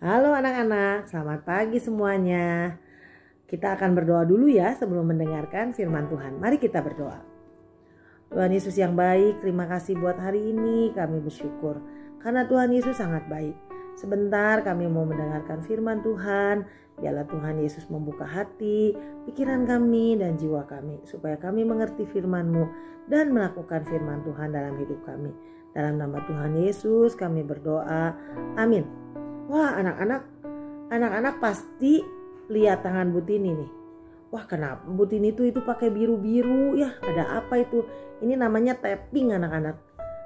Halo anak-anak, selamat pagi semuanya. Kita akan berdoa dulu ya sebelum mendengarkan firman Tuhan. Mari kita berdoa. Tuhan Yesus yang baik, terima kasih buat hari ini. Kami bersyukur karena Tuhan Yesus sangat baik. Sebentar kami mau mendengarkan firman Tuhan. Biarlah Tuhan Yesus membuka hati, pikiran kami dan jiwa kami, supaya kami mengerti firman-Mu dan melakukan firman Tuhan dalam hidup kami. Dalam nama Tuhan Yesus kami berdoa. Amin. Wah, anak-anak pasti lihat tangan Butini nih. Wah, kenapa Butini itu pakai biru-biru ya? Ada apa itu? Ini namanya tapping anak-anak.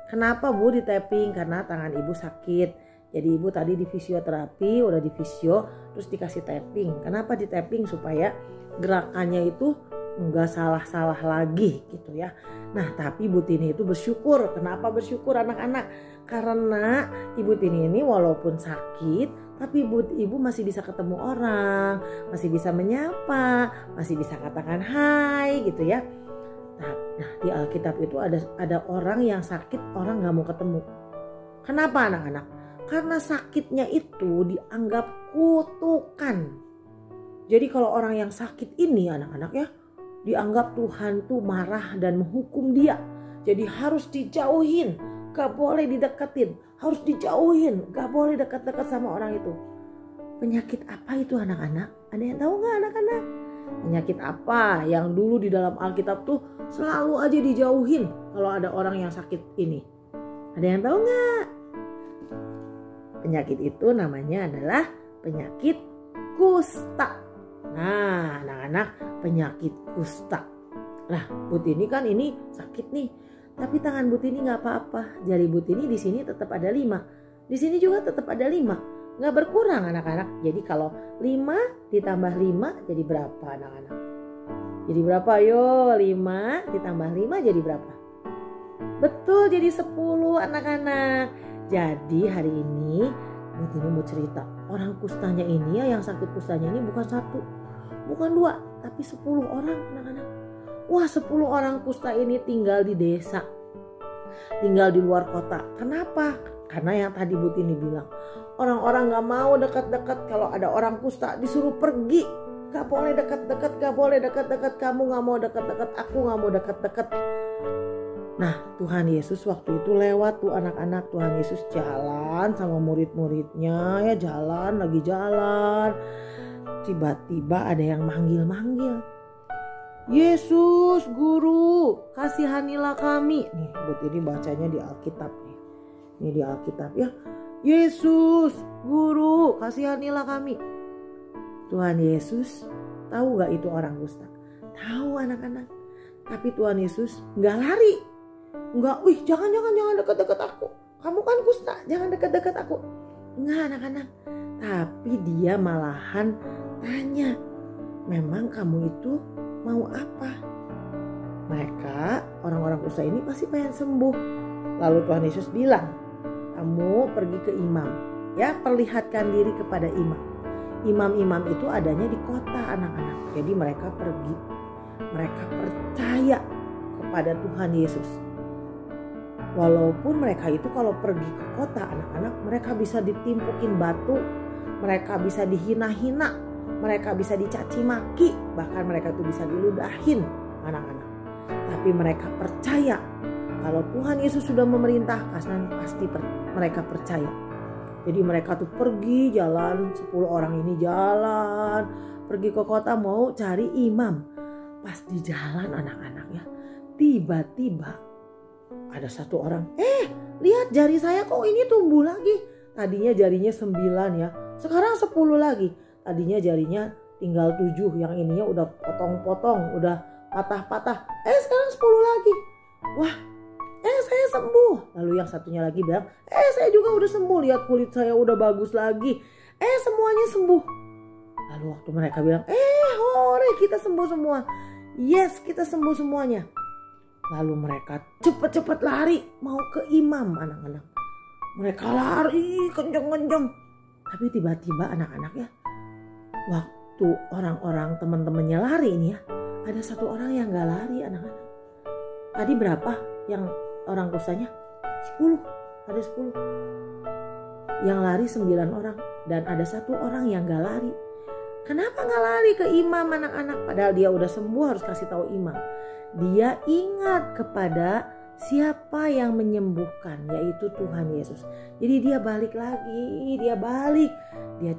Kenapa Bu di tapping? Karena tangan Ibu sakit. Jadi Ibu tadi di fisioterapi, udah di fisio, terus dikasih tapping. Kenapa di tapping? Supaya gerakannya itu nggak salah-salah lagi gitu ya. Nah, tapi Ibu Tini itu bersyukur. Kenapa bersyukur anak-anak? Karena Ibu Tini ini walaupun sakit, tapi Ibu masih bisa ketemu orang, masih bisa menyapa, masih bisa katakan hai gitu ya. Nah, di Alkitab itu ada orang yang sakit, orang nggak mau ketemu. Kenapa anak-anak? Karena sakitnya itu dianggap kutukan. Jadi kalau orang yang sakit ini anak-anak ya, dianggap Tuhan tuh marah dan menghukum dia. Jadi harus dijauhin, gak boleh dideketin, harus dijauhin, gak boleh dekat-dekat sama orang itu. Penyakit apa itu anak-anak? Ada yang tahu gak anak-anak? Penyakit apa yang dulu di dalam Alkitab tuh selalu aja dijauhin kalau ada orang yang sakit ini? Ada yang tahu gak? Penyakit itu namanya adalah penyakit kusta. Nah, anak-anak, penyakit kusta. Nah, Butini kan ini sakit nih. Tapi tangan Butini nggak apa-apa. Jari Butini di sini tetap ada 5. Di sini juga tetap ada 5. Nggak berkurang anak-anak. Jadi kalau 5 ditambah 5 jadi berapa anak-anak? Jadi berapa? Yo, 5 ditambah 5 jadi berapa? Betul, jadi 10 anak-anak. Jadi hari ini Butini mau cerita. Orang kustanya ini ya, yang sakit kustanya ini bukan 1, bukan 2, tapi 10 orang anak-anak. Wah, 10 orang kusta ini tinggal di desa, tinggal di luar kota. Kenapa? Karena yang tadi Butini bilang, orang-orang gak mau dekat-dekat. Kalau ada orang kusta disuruh pergi. Gak boleh dekat-dekat, gak boleh dekat-dekat. Kamu gak mau dekat-dekat, aku gak mau dekat-dekat. Nah, Tuhan Yesus waktu itu lewat tuh anak-anak. Tuhan Yesus jalan sama murid-muridnya ya, lagi jalan. Tiba-tiba ada yang manggil-manggil. Yesus, Guru, kasihanilah kami. Nih, buat ini bacanya di Alkitab nih. Ini di Alkitab ya. Yesus, Guru, kasihanilah kami. Tuhan Yesus tahu gak itu orang kusta? Tahu anak-anak. Tapi Tuhan Yesus gak lari. Enggak, jangan dekat-dekat aku. Kamu kan kusta, jangan dekat-dekat aku. Enggak anak-anak. Tapi dia malahan tanya, memang kamu itu mau apa? Mereka, orang-orang kusta ini pasti pengen sembuh. Lalu Tuhan Yesus bilang, kamu pergi ke imam. Ya, perlihatkan diri kepada imam. Imam-imam itu adanya di kota anak-anak. Jadi mereka pergi. Mereka percaya kepada Tuhan Yesus. Walaupun mereka itu kalau pergi ke kota anak-anak, mereka bisa ditimpukin batu, mereka bisa dihina-hina, mereka bisa dicaci maki, bahkan mereka tuh bisa diludahin anak-anak. Tapi mereka percaya kalau Tuhan Yesus sudah memerintahkan, pasti mereka percaya. Jadi mereka tuh pergi jalan, 10 orang ini jalan, pergi ke kota mau cari imam. Pas di jalan anak-anak ya, tiba-tiba ada satu orang, lihat jari saya kok ini tumbuh lagi. Tadinya jarinya 9 ya, sekarang 10 lagi. Tadinya jarinya tinggal 7, yang ininya udah potong-potong, udah patah-patah. Sekarang 10 lagi. Wah, saya sembuh. Lalu yang satunya lagi bilang, saya juga udah sembuh. Lihat kulit saya udah bagus lagi. Semuanya sembuh. Lalu waktu mereka bilang, hore kita sembuh semua. Yes, kita sembuh semuanya. Lalu mereka cepet-cepet lari mau ke imam anak-anak. Mereka lari kenceng-kenceng. Tapi tiba-tiba anak-anak ya, waktu orang-orang teman-temannya lari ini ya, ada satu orang yang gak lari anak-anak. Tadi berapa yang orang kustanya? 10. Ada 10. yang lari 9 orang dan ada 1 orang yang gak lari. Kenapa gak lari ke imam anak-anak? Padahal dia udah sembuh, harus kasih tahu imam. Dia ingat kepada siapa yang menyembuhkan, yaitu Tuhan Yesus. Jadi dia balik lagi, dia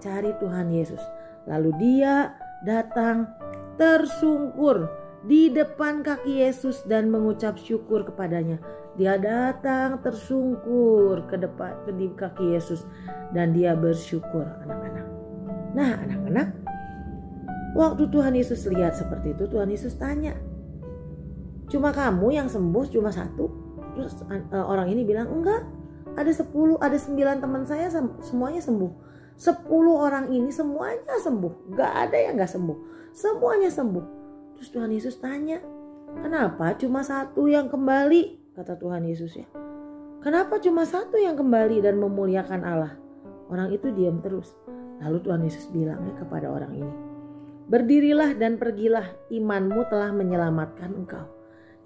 cari Tuhan Yesus. Lalu dia datang tersungkur di depan kaki Yesus dan mengucap syukur kepadanya. Dia datang tersungkur ke depan di kaki Yesus dan dia bersyukur, anak-anak. Nah, anak-anak, waktu Tuhan Yesus lihat seperti itu, Tuhan Yesus tanya, cuma kamu yang sembuh, cuma 1? Terus orang ini bilang, enggak, ada 10, ada 9 teman saya semuanya sembuh. 10 orang ini semuanya sembuh, gak ada yang gak sembuh, semuanya sembuh. Terus Tuhan Yesus tanya, kenapa cuma 1 yang kembali? Kata Tuhan Yesus ya, kenapa cuma 1 yang kembali dan memuliakan Allah? Orang itu diam terus. Lalu Tuhan Yesus bilang kepada orang ini, berdirilah dan pergilah, imanmu telah menyelamatkan engkau.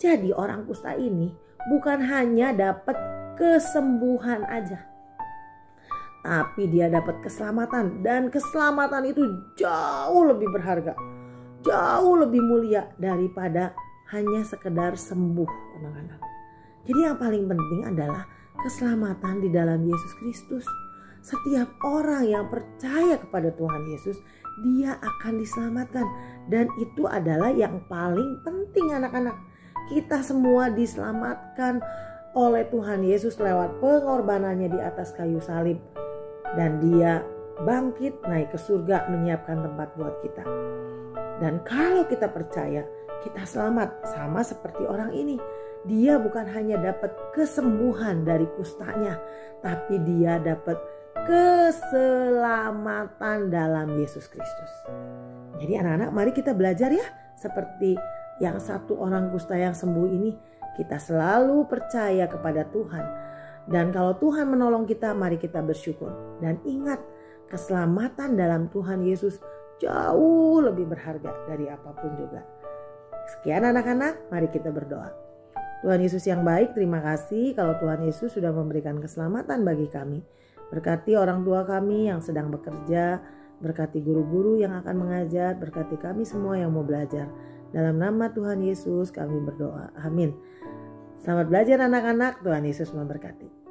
Jadi orang kusta ini bukan hanya dapat kesembuhan aja, tapi dia dapat keselamatan. Dan keselamatan itu jauh lebih berharga, jauh lebih mulia daripada hanya sekedar sembuh, anak-anak. Jadi yang paling penting adalah keselamatan di dalam Yesus Kristus. Setiap orang yang percaya kepada Tuhan Yesus, dia akan diselamatkan. Dan itu adalah yang paling penting, anak-anak. Kita semua diselamatkan oleh Tuhan Yesus lewat pengorbanannya di atas kayu salib. Dan dia bangkit naik ke surga menyiapkan tempat buat kita. Dan kalau kita percaya, kita selamat. Sama seperti orang ini. Dia bukan hanya dapat kesembuhan dari kustanya, tapi dia dapat keselamatan dalam Yesus Kristus. Jadi anak-anak, mari kita belajar ya. Seperti yang 1 orang kusta yang sembuh ini, kita selalu percaya kepada Tuhan. Dan kalau Tuhan menolong kita, mari kita bersyukur. Dan ingat, keselamatan dalam Tuhan Yesus jauh lebih berharga dari apapun juga. Sekian anak-anak, mari kita berdoa. Tuhan Yesus yang baik, terima kasih kalau Tuhan Yesus sudah memberikan keselamatan bagi kami. Berkati orang tua kami yang sedang bekerja, berkati guru-guru yang akan mengajar, berkati kami semua yang mau belajar. Dalam nama Tuhan Yesus kami berdoa. Amin. Selamat belajar anak-anak, Tuhan Yesus memberkati.